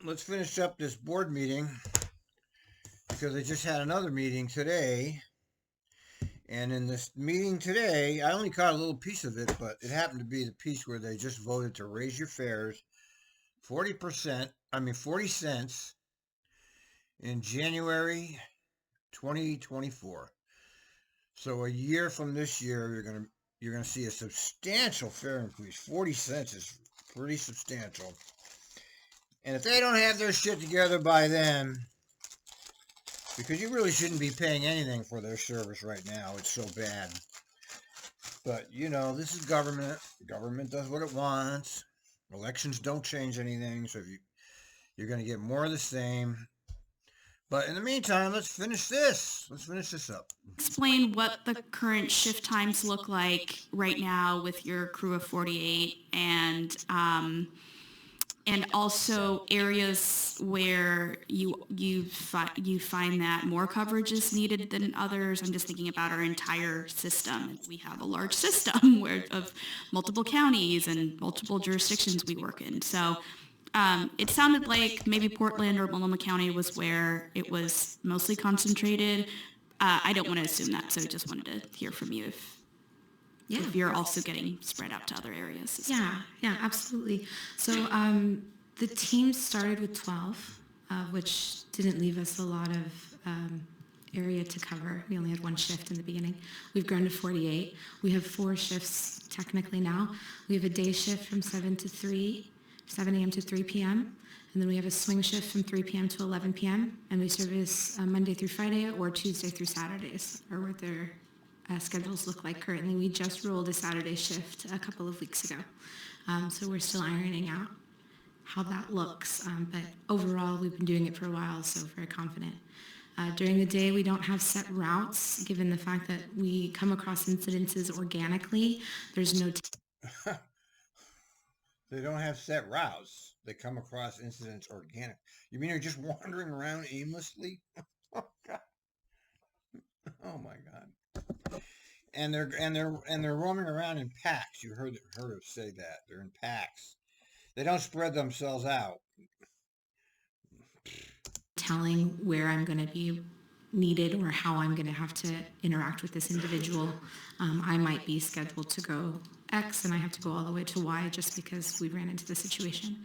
let's finish up this board meeting because I just had another meeting today. And in this meeting today, I only caught a little piece of it, but it happened to be the piece where they just voted to raise your fares 40%, 40 cents in January 2024. So a year from this year, you're gonna see a substantial fare increase. 40 cents is pretty substantial. And if they don't have their shit together by then, because you really shouldn't be paying anything for their service right now, it's so bad. But this is government. Government does what it wants. Elections don't change anything, so you're going to get more of the same. But in the meantime, let's finish this. Let's finish this up. Explain what the current shift times look like right now with your crew of 48, and also areas where you find that more coverage is needed than others. I'm just thinking about our entire system. We have a large system of multiple counties and multiple jurisdictions we work in. So it sounded like maybe Portland or Multnomah County was where it was mostly concentrated. I don't want to assume that, so I just wanted to hear from you if you're also getting spread out to other areas. Yeah, absolutely. So the team started with 12, which didn't leave us a lot of area to cover. We only had one shift in the beginning. We've grown to 48. We have 4 shifts technically now. We have a day shift from 7 a.m. to 3 p.m., and then we have a swing shift from 3 p.m. to 11 p.m., and we service Monday through Friday or Tuesday through Saturdays, or what their schedules look like currently. We just rolled a Saturday shift a couple of weeks ago, so we're still ironing out how that looks, but overall we've been doing it for a while, so very confident. During the day, we don't have set routes, given the fact that we come across incidences organically. There's no They don't have set routes. They come across incidents organic. You mean they're just wandering around aimlessly? Oh God! Oh my God! And they're roaming around in packs. You heard her say that they're in packs. They don't spread themselves out. telling where I'm going to be needed or how I'm going to have to interact with this individual. I might be scheduled to go X and I have to go all the way to Y just because we ran into the situation.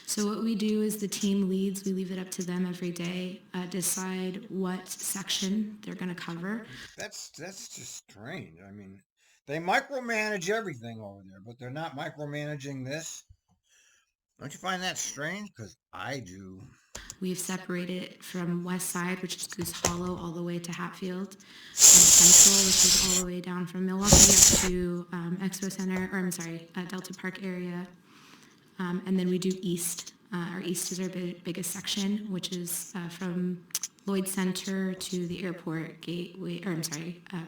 So what we do is the team leads, we leave it up to them every day, decide what section they're going to cover. That's just strange. I mean, they micromanage everything over there, but they're not micromanaging this. Don't you find that strange? Because I do. We've separated from West Side, which is Goose Hollow, all the way to Hatfield, and Central, which is all the way down from Milwaukee up to Expo Center, Delta Park area. And then we do East. Our East is our biggest section, which is from Lloyd Center to the airport gateway,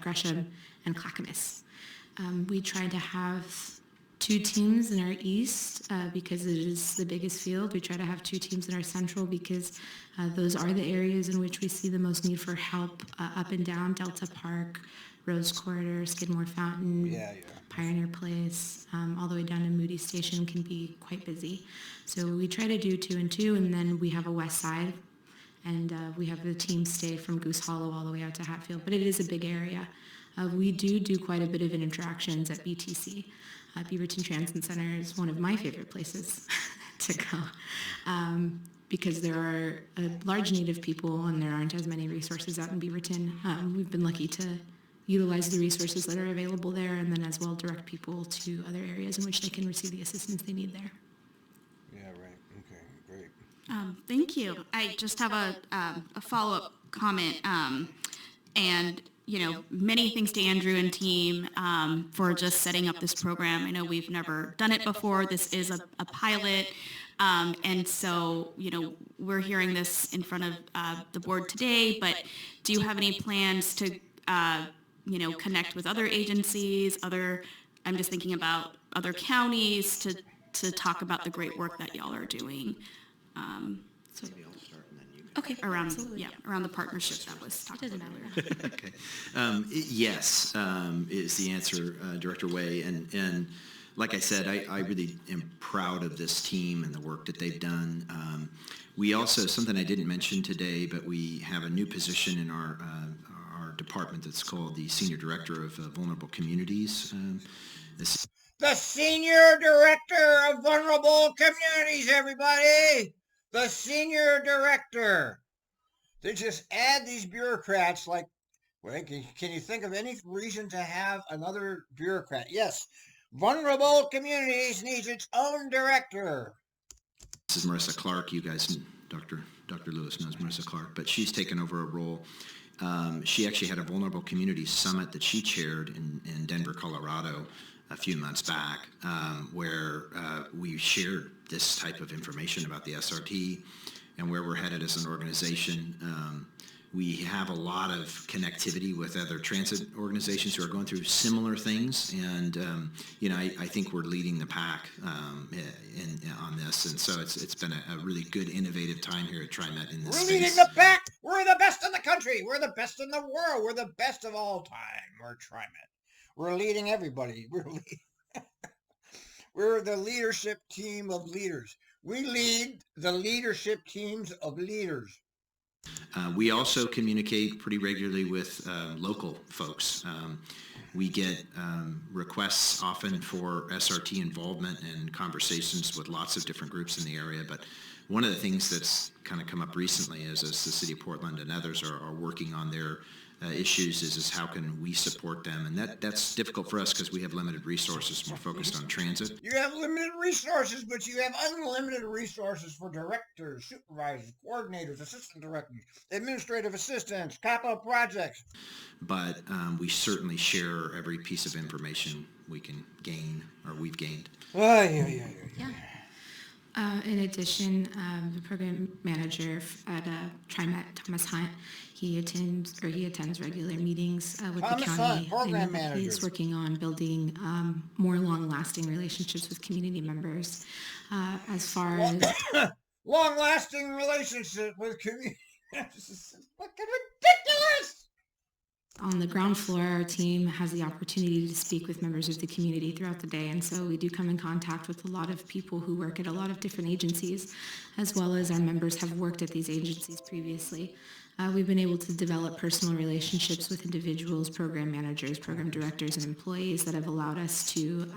Gresham and Clackamas. We try to have 2 teams in our East because it is the biggest field. We try to have 2 teams in our Central because those are the areas in which we see the most need for help up and down Delta Park, Rose Corridor, Skidmore Fountain, Pioneer Place, all the way down to Moody Station can be quite busy. So we try to do 2 and 2, and then we have a West Side, and we have the team stay from Goose Hollow all the way out to Hatfield, but it is a big area. We do quite a bit of interactions at BTC. Beaverton Transit Center is one of my favorite places to go because there are a large need of people and there aren't as many resources out in Beaverton. We've been lucky to utilize the resources that are available there and then as well direct people to other areas in which they can receive the assistance they need there. Yeah, right. Okay, great. Thank you. I just have a follow-up comment, and many thanks to Andrew and team for just setting up this program. I know we've never done it before. This is a pilot. And so, we're hearing this in front of the board today, but do you have any plans to, connect with other agencies, I'm just thinking about other counties to talk about the great work that y'all are doing? Okay, around the partnership that was talked about earlier. Okay. Yes, is the answer, Director Way. And like I said, I really am proud of this team and the work that they've done. We also, something I didn't mention today, but we have a new position in our department that's called the Senior Director of Vulnerable Communities. The Senior Director of Vulnerable Communities, everybody! The Senior Director. They just add these bureaucrats like, well, can you think of any reason to have another bureaucrat? Yes, Vulnerable Communities needs its own director. This is Marissa Clark. You guys, Dr. Lewis knows Marissa Clark, but she's taken over a role. She actually had a Vulnerable Communities Summit that she chaired in Denver, Colorado a few months back, where we shared this type of information about the SRT and where we're headed as an organization. We have a lot of connectivity with other transit organizations who are going through similar things, and I think we're leading the pack on this, and so it's been a really good, innovative time here at TriMet in this space. We're leading the pack. We're the best in the country. We're the best in the world. We're the best of all time. We're TriMet. We're leading everybody. We're the leadership team of leaders. We lead the leadership teams of leaders. We also communicate pretty regularly with local folks. We get requests often for SRT involvement and conversations with lots of different groups in the area. But one of the things that's kind of come up recently is as the City of Portland and others are working on their issues is how can we support them? And that's difficult for us because we have limited resources. We're focused on transit. You have limited resources, but you have unlimited resources for directors, supervisors, coordinators, assistant directors, administrative assistants, capital projects. But we certainly share every piece of information we can gain or we've gained. Yeah. In addition, the program manager at TriMet, Thomas Hunt, he attends regular meetings with Thomas the county. Hunt, program manager. He's working on building more long-lasting relationships with community members. As far as long-lasting relationship with community, it's fucking ridiculous. On the ground floor, our team has the opportunity to speak with members of the community throughout the day, and so we do come in contact with a lot of people who work at a lot of different agencies, as well as our members have worked at these agencies previously. We've been able to develop personal relationships with individuals, program managers, program directors, and employees that have allowed us to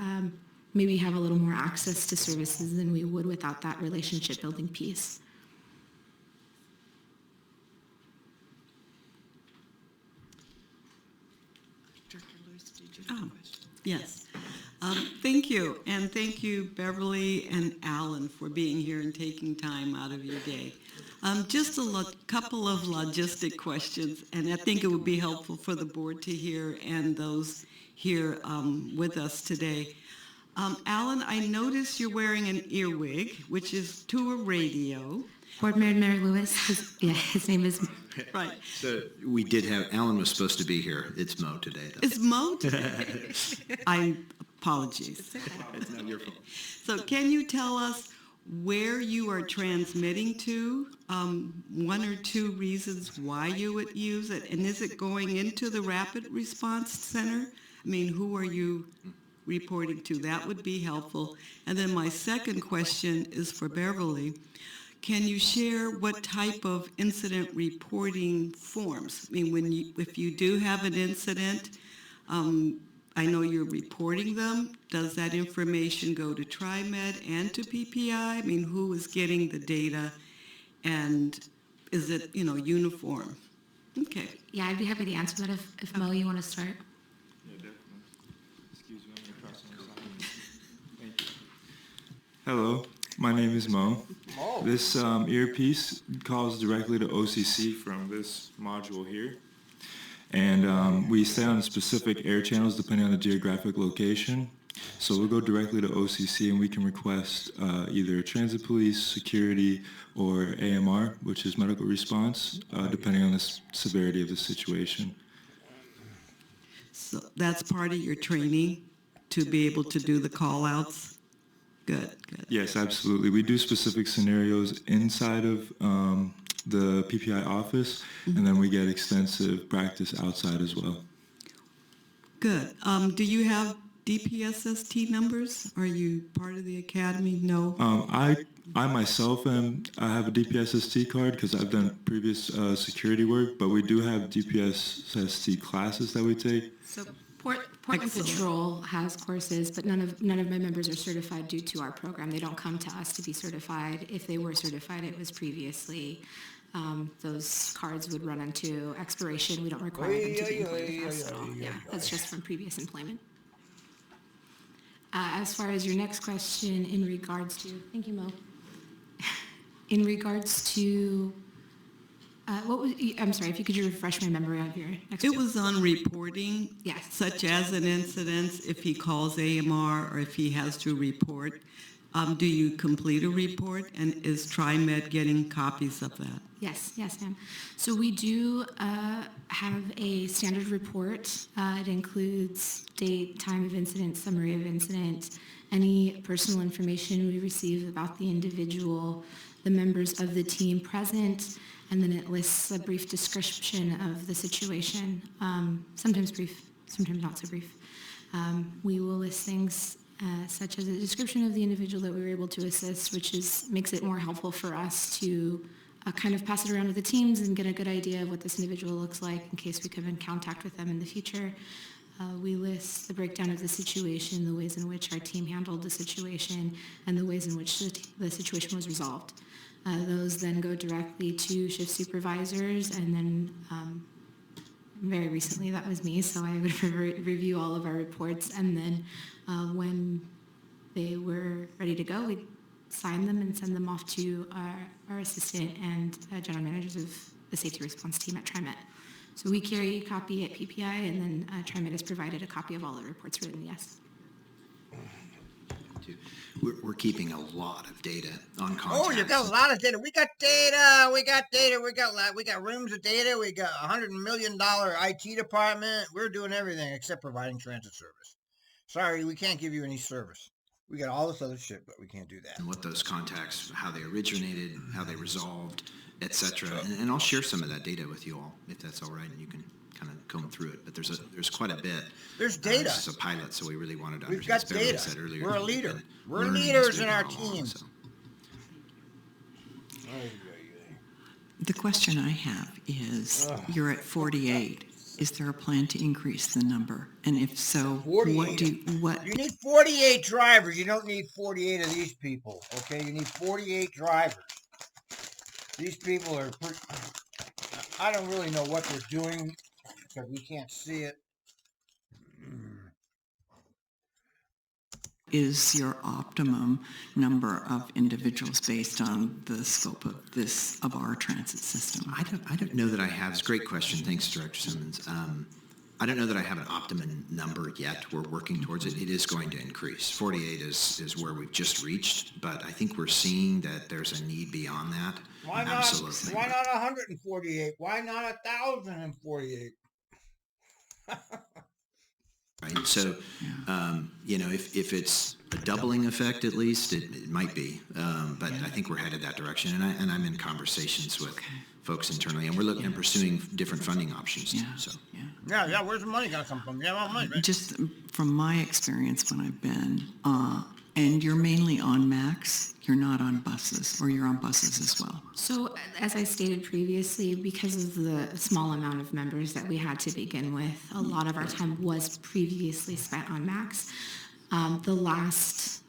maybe have a little more access to services than we would without that relationship building piece. Yes. Thank you. And thank you, Beverly and Alan, for being here and taking time out of your day. Just a couple of logistic questions, and I think it would be helpful for the board to hear and those here with us today. Alan, I notice you're wearing an earwig, which is to a radio. Board Member Mary Lewis, his name is... Right. So we did have, Alan was supposed to be here. It's Mo today, though. It's Mo today. Apologies. It's not your fault. So can you tell us where you are transmitting to, one or two reasons why you would use it, and is it going into the Rapid Response Center? I mean, who are you reporting to? That would be helpful. And then my second question is for Beverly. Can you share what type of incident reporting forms? I mean, if you do have an incident, I know you're reporting them. Does that information go to TriMet and to PPI? I mean, who is getting the data, and is it, uniform? Okay. Yeah, I'd be happy to answer that if Mo, you want to start. Yeah, definitely. Excuse me, I'm going to cross on the side. Thank you. Hello, my name is Mo. This earpiece calls directly to OCC from this module here. And we stay on specific air channels depending on the geographic location. So we'll go directly to OCC and we can request either transit police, security, or AMR, which is medical response, depending on the severity of the situation. So that's part of your training to be able to do the call-outs? Good. Yes, absolutely. We do specific scenarios inside of the PPI office, and then we get extensive practice outside as well. Good. Do you have DPSST numbers? Are you part of the academy? No. I myself I have a DPSST card because I've done previous security work, but we do have DPSST classes that we take. So Portland Excellent. Patrol has courses, but none of my members are certified due to our program. They don't come to us to be certified. If they were certified, it was previously. Those cards would run into expiration. We don't require them to be employed with us at all. Yeah, that's just from previous employment. As far as your next question in regards to, thank you, Mo. In regards to, I'm sorry, if you could refresh my memory of your next It was on reporting, Yes. such as an incident, if he calls AMR or if he has to report. Do you complete a report, and is TriMet getting copies of that? Yes, ma'am. So we do have a standard report. It includes date, time of incident, summary of incident, any personal information we receive about the individual, the members of the team present, and then it lists a brief description of the situation, sometimes brief, sometimes not so brief. We will list things such as a description of the individual that we were able to assist, which makes it more helpful for us to kind of pass it around with the teams and get a good idea of what this individual looks like in case we come in contact with them in the future. We list the breakdown of the situation, the ways in which our team handled the situation, and the ways in which the situation was resolved. Those then go directly to shift supervisors, and then very recently that was me, so I would review all of our reports, and then when they were ready to go, we'd sign them and send them off to our assistant and general managers of the safety response team at TriMet. So we carry a copy at PPI, and then TriMet has provided a copy of all the reports written, yes. We're keeping a lot of data on contacts. Oh, you got a lot of data. We got data. We got rooms of data. We got $100 million IT department. We're doing everything except providing transit service. Sorry, we can't give you any service. We got all this other shit, but we can't do that. And what those contacts, how they originated, how they resolved, etc. And I'll share some of that data with you all, if that's all right, and you can kind of comb through it. But there's quite a bit. There's data. This is a pilot, so we really wanted to We've understand. got as Beverly data. said earlier, We're a we've leader. been We're learning leaders as we've in our gone along, team. so. The question I have is, you're at 48. Is there a plan to increase the number? And if so, 48. You need 48 drivers. You don't need 48 of these people, okay? You need 48 drivers. These people are I don't really know what they're doing because we can't see it. is your optimum number of individuals based on the scope of our transit system? I don't know that I have. It's a great question. Thanks, Director Simmons. I don't know that I have an optimum number yet. We're working towards it. It is going to increase. 48 is where we've just reached, but I think we're seeing that there's a need beyond that. Why not? Absolutely. Why not 148? Why not 1,048? Right. So, if it's a doubling effect, at least it might be. But I think we're headed that direction, and I'm in conversations with folks internally, and we're looking and pursuing different funding options. Yeah. So. Yeah. Where's the money gonna come from? Yeah, well, money, right? Just from my experience when I've been, and you're mainly on MAX, you're not on buses, or you're on buses as well. So as I stated previously, because of the small amount of members that we had to begin with, a lot of our time was previously spent on MAX. The last,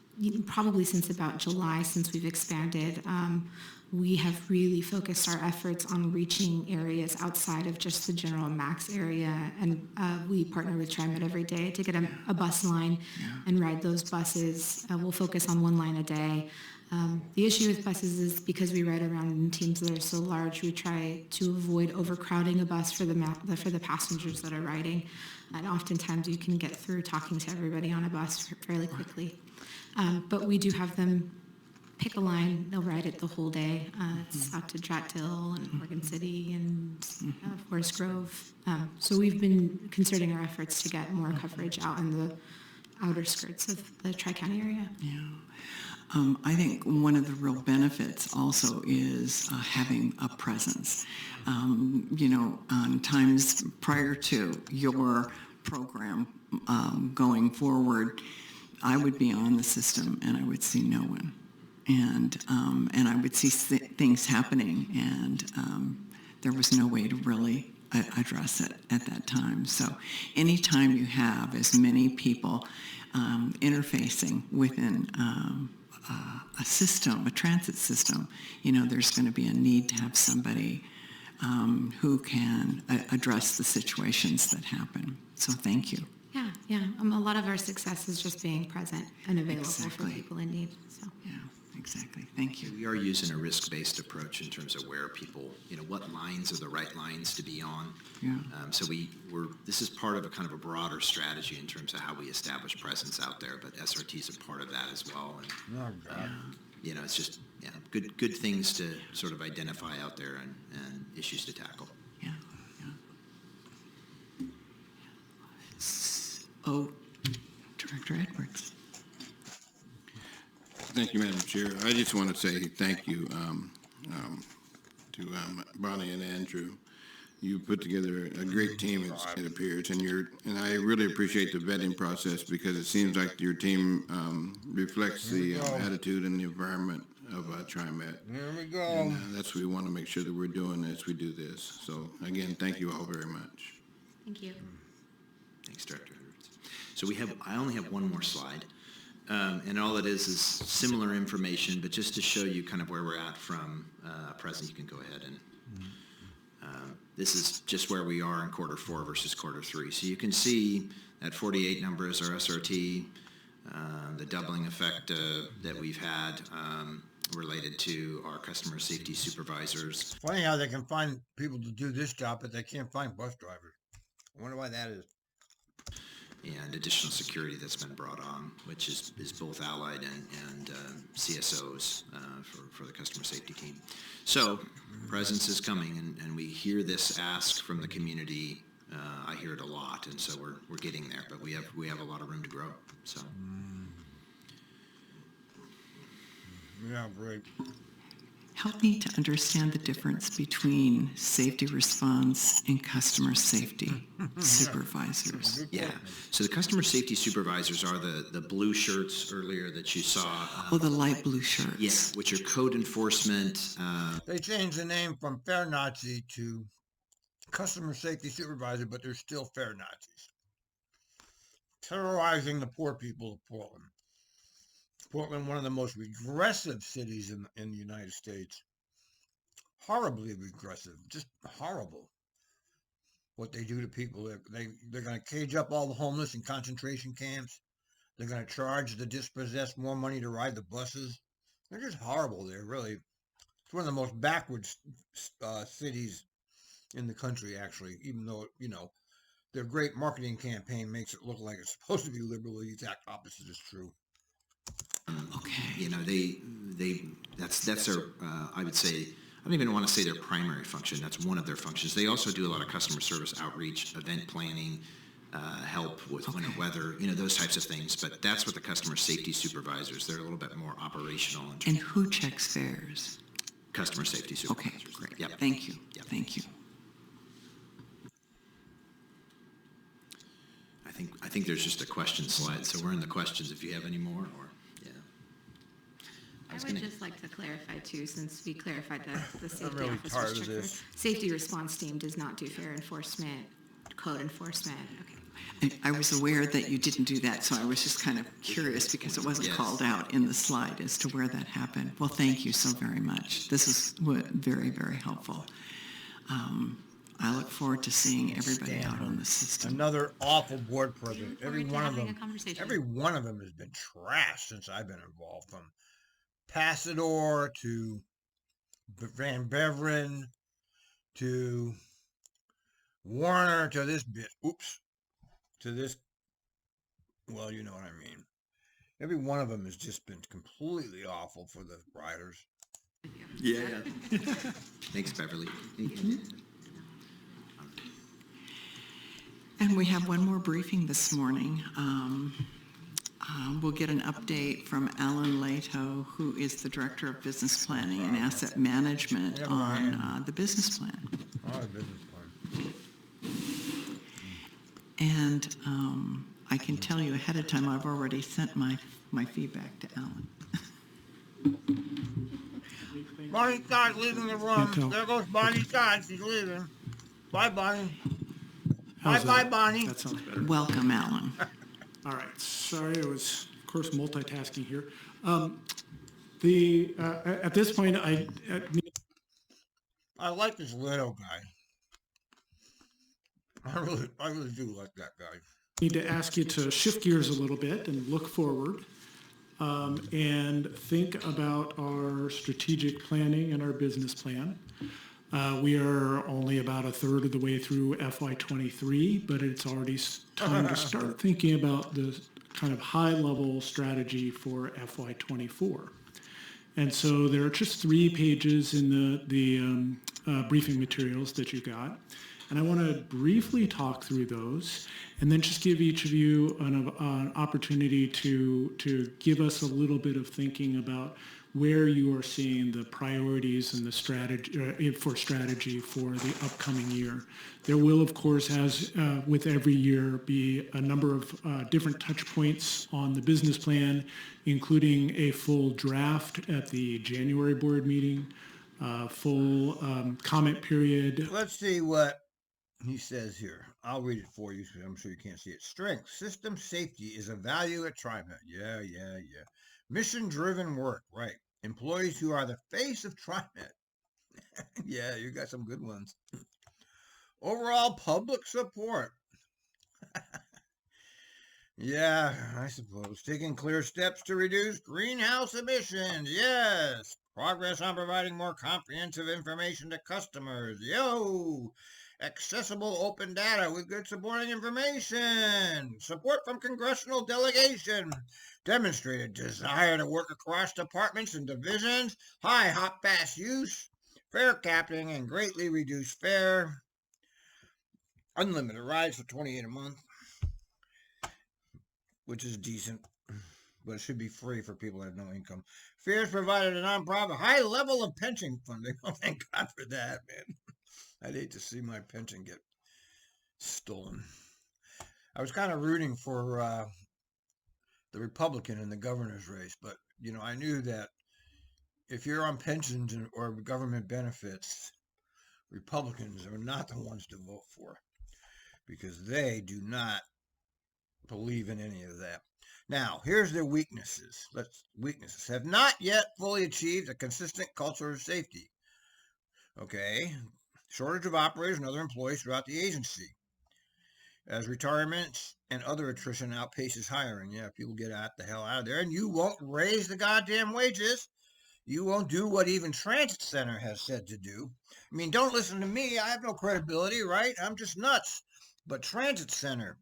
probably since about July, since we've expanded, we have really focused our efforts on reaching areas outside of just the general MAX area, and we partner with TriMet every day to get a bus line and ride those buses. We'll focus on one line a day. The issue with buses is because we ride around in teams that are so large, we try to avoid overcrowding a bus for the passengers that are riding. And oftentimes you can get through talking to everybody on a bus fairly quickly. But we do have them pick a line, they'll ride it the whole day. It's out to Drattill and Morgan City and Forest Grove. So we've been concerting our efforts to get more coverage out in the outer skirts of the Tri-County area. Yeah. I think one of the real benefits also is having a presence. On times prior to your program going forward, I would be on the system and I would see no one. And I would see things happening, and there was no way to really address it at that time. So anytime you have as many people interfacing within a system, a transit system, there's going to be a need to have somebody who can address the situations that happen. So thank you. Yeah. A lot of our success is just being present and available for Exactly. people in need. So. Yeah, exactly. Thank you. We are using a risk-based approach in terms of where people, what lines are the right lines to be on. Yeah. So this is part of a kind of a broader strategy in terms of how we establish presence out there, but SRT is a part of that as well. And, it's just, good things to sort of identify out there and issues to tackle. Yeah. Oh, Director Edwards. Thank you, Madam Chair. I just want to say thank you to Bonnie and Andrew. You put together a great team, it appears, and I really appreciate the vetting process, because it seems like your team reflects the attitude and the environment of TriMet. Here we go. And that's what we want to make sure that we're doing as we do this. So again, thank you all very much. Thank you. Thanks, Director. So I only have one more slide. And all it is similar information, but just to show you kind of where we're at from present, you can go ahead and this is just where we are in quarter 4 versus quarter 3. So you can see that 48 number is our SRT, the doubling effect that we've had related to our customer safety supervisors. Funny how they can find people to do this job, but they can't find bus drivers. I wonder why that is. And additional security that's been brought on, which is both allied and CSOs for the customer safety team. So presence is coming, and we hear this ask from the community. I hear it a lot, and so we're getting there, but we have a lot of room to grow. So Yeah, great. Help me to understand the difference between safety response and customer safety supervisors. yeah, so the customer safety supervisors are the blue shirts earlier that you saw. Oh, the light blue shirts. Yeah, which are code enforcement. They changed the name from Fair Nazi to Customer Safety Supervisor, but they're still Fair Nazis. Terrorizing the poor people of Portland. Portland, one of the most regressive cities in the United States. Horribly regressive, just horrible. What they do to people. They're going to cage up all the homeless in concentration camps. They're going to charge the dispossessed more money to ride the buses. They're just horrible there, really. It's one of the most backwards cities in the country, actually, even though, their great marketing campaign makes it look like it's supposed to be liberal. The exact opposite is true. Okay. That's their, I would say, I don't even want to say their primary function. That's one of their functions. They also do a lot of customer service outreach, event planning, help with winter weather, those types of things. But that's what the customer safety supervisors, they're a little bit more operational. And who checks fares? Customer safety supervisors. Okay, great. Yep. Thank you. Yep. Thank you. I think there's just a question slide, so we're in the questions if you have any more, or, yeah. I would just like to clarify too, since we clarified that the safety really officers tired of check this. for- safety response team does not do fare enforcement, code enforcement. Okay. I was aware that you didn't do that, so I was just kind of curious because it wasn't Yes. called out in the slide as to where that happened. Well, thank you so very much. This is very, very helpful. I look forward to seeing everybody out on the system. Another awful board president. Look Every forward to one of having a them. conversation. Every one of them has been trashed since I've been involved. From Passador to Van Beveren to Warner to this bit. Oops. To this. Well, you know what I mean. Every one of them has just been completely awful for the riders. Yeah. Thanks, Beverly. And we have one more briefing this morning. We'll get an update from Alan Lehto, who is the Director of Business Planning and Asset Management on the business plan. Oh, business plan. And I can tell you ahead of time, I've already sent my feedback to Alan. Bonnie Scott's leaving the room. Can't tell. There goes Bonnie Scott. She's leaving. Bye, Bonnie. How's Bye, that? Bonnie. That sounds better. Welcome, Alan. All right. Sorry, I was, of course, multitasking here. At this point, I like this Lehto guy. I really do like that guy. need to ask you to shift gears a little bit and look forward and think about our strategic planning and our business plan. We are only about a third of the way through FY23, but it's already time to start thinking about the kind of high-level strategy for FY24. And so there are just 3 pages in the briefing materials that you got. And I want to briefly talk through those and then just give each of you an opportunity to give us a little bit of thinking about where you are seeing the priorities and the strategy for the upcoming year. There will, of course, as with every year, be a number of different touch points on the business plan, including a full draft at the January board meeting, full comment period. Let's see what he says here. I'll read it for you, because I'm sure you can't see it. Strength, system safety is a value at TriMet. Yeah. Mission-driven work, right. Employees who are the face of TriMet. Yeah, you got some good ones. Overall public support. Yeah, I suppose. Taking clear steps to reduce greenhouse emissions. Yes. Progress on providing more comprehensive information to customers. Yo. Accessible open data with good supporting information. Support from congressional delegation. Demonstrated desire to work across departments and divisions. High hot pass use. Fare capping and greatly reduced fare. Unlimited rides for $28 a month, which is decent, but it should be free for people that have no income. Fares provided a nonprofit. High level of pension funding. Oh, thank God for that, man. I'd hate to see my pension get stolen. I was kind of rooting for the Republican in the governor's race, but, I knew that if you're on pensions or government benefits, Republicans are not the ones to vote for, because they do not believe in any of that. Now, here's their weaknesses. Weaknesses have not yet fully achieved a consistent culture of safety. Okay. Shortage of operators and other employees throughout the agency. As retirements and other attrition outpaces hiring. Yeah, people get the hell out of there, and you won't raise the goddamn wages. You won't do what even Transit Center has said to do. I mean, don't listen to me. I have no credibility, right? I'm just nuts. But Transit Center,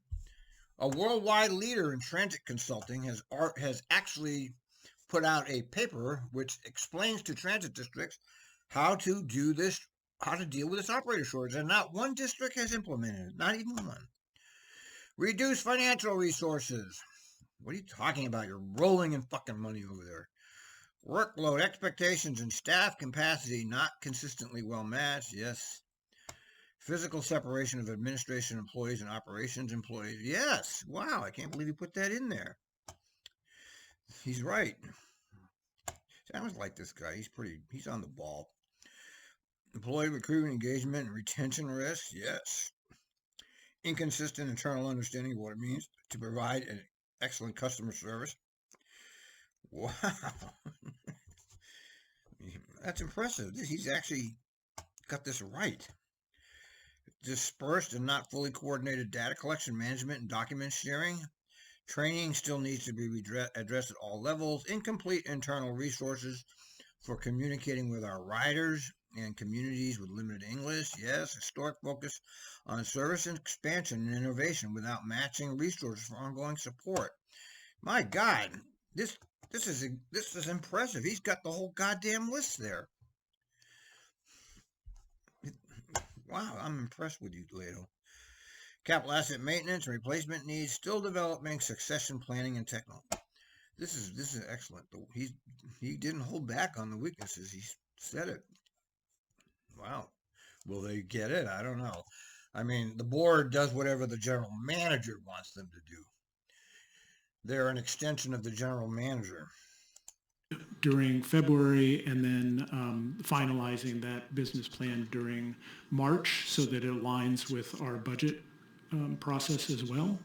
a worldwide leader in transit consulting, has actually put out a paper which explains to transit districts how to do this, how to deal with this operator shortage, and not one district has implemented it, not even one. Reduce financial resources. What are you talking about? You're rolling in fucking money over there. Workload, expectations, and staff capacity not consistently well matched. Yes. Physical separation of administration employees and operations employees. Yes. Wow, I can't believe you put that in there. He's right. Sounds like this guy. He's on the ball. Employee recruitment, engagement, and retention risks. Yes. Inconsistent internal understanding of what it means to provide an excellent customer service. Wow. That's impressive. He's actually got this right. Dispersed and not fully coordinated data collection, management, and document sharing. Training still needs to be addressed at all levels. Incomplete internal resources for communicating with our riders and communities with limited English. Yes. Historic focus on service and expansion and innovation without matching resources for ongoing support. My God, this is impressive. He's got the whole goddamn list there. Wow, I'm impressed with you, Lehto. Capital asset maintenance and replacement needs, still developing succession planning and technology. This is excellent. He didn't hold back on the weaknesses. He said it. Wow. Will they get it? I don't know. I mean, the board does whatever the general manager wants them to do. They're an extension of the general manager. During February, and then finalizing that business plan during March so that it aligns with our budget process as well.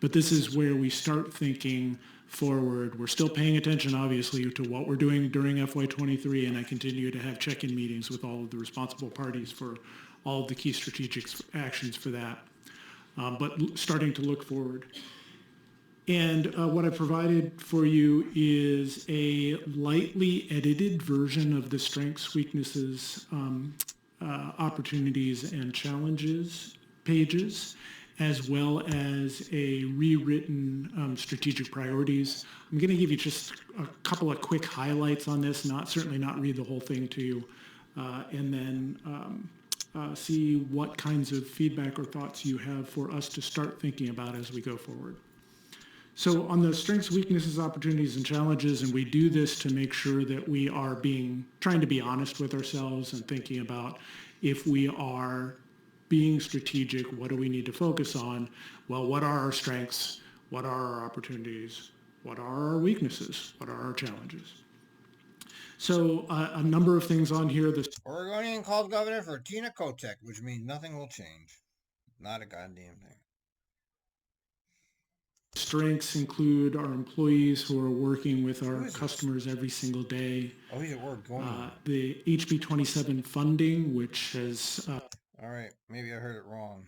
But this is where we start thinking forward. We're still paying attention, obviously, to what we're doing during FY23, and I continue to have check-in meetings with all of the responsible parties for all of the key strategic actions for that. But starting to look forward. And what I provided for you is a lightly edited version of the strengths, weaknesses, opportunities, and challenges pages, as well as a rewritten strategic priorities. I'm going to give you just a couple of quick highlights on this, certainly not read the whole thing to you, and then see what kinds of feedback or thoughts you have for us to start thinking about as we go forward. So on the strengths, weaknesses, opportunities, and challenges, and we do this to make sure that we are trying to be honest with ourselves and thinking about if we are being strategic, what do we need to focus on? Well, what are our strengths? What are our opportunities? What are our weaknesses? What are our challenges? So a number of things on here. Oregonian called governor for Tina Kotek, which means nothing will change. Not a goddamn thing. Strengths include our employees who are working with our customers every single day. Oh, he's at work. The HB 27 funding, which has... All right, maybe I heard it wrong.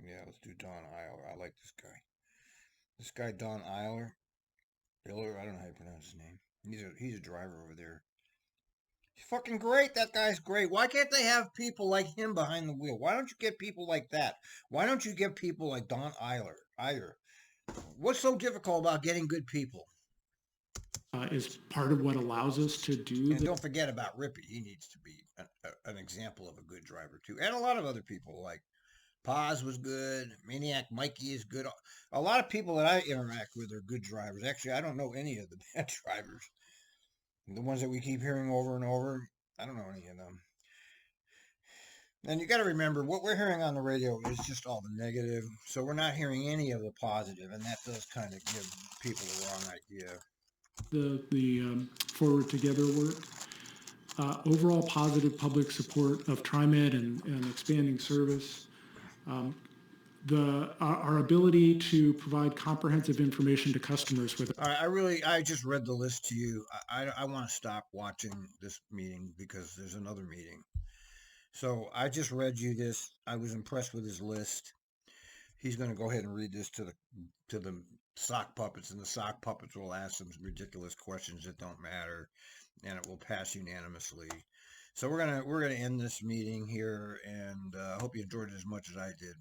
Yeah, let's do Don Eiler. I like this guy. This guy, Don Eiler. I don't know how you pronounce his name. He's a driver over there. He's fucking great. That guy's great. Why can't they have people like him behind the wheel? Why don't you get people like that? Why don't you get people like Don Eiler? What's so difficult about getting good people? Is part of what allows us to do. And don't forget about Rippy. He needs to be an example of a good driver too. And a lot of other people like Paz was good. Maniac Mikey is good. A lot of people that I interact with are good drivers. Actually, I don't know any of the bad drivers. The ones that we keep hearing over and over, I don't know any of them. And you got to remember, what we're hearing on the radio is just all the negative. So we're not hearing any of the positive, and that does kind of give people the wrong idea. The Forward Together work. Overall positive public support of TriMet and expanding service. Our ability to provide comprehensive information to customers with. All right, I just read the list to you. I want to stop watching this meeting because there's another meeting. So I just read you this. I was impressed with his list. He's going to go ahead and read this to the sock puppets, and the sock puppets will ask some ridiculous questions that don't matter, and it will pass unanimously. So we're gonna end this meeting here, and I hope you enjoyed it as much as I did.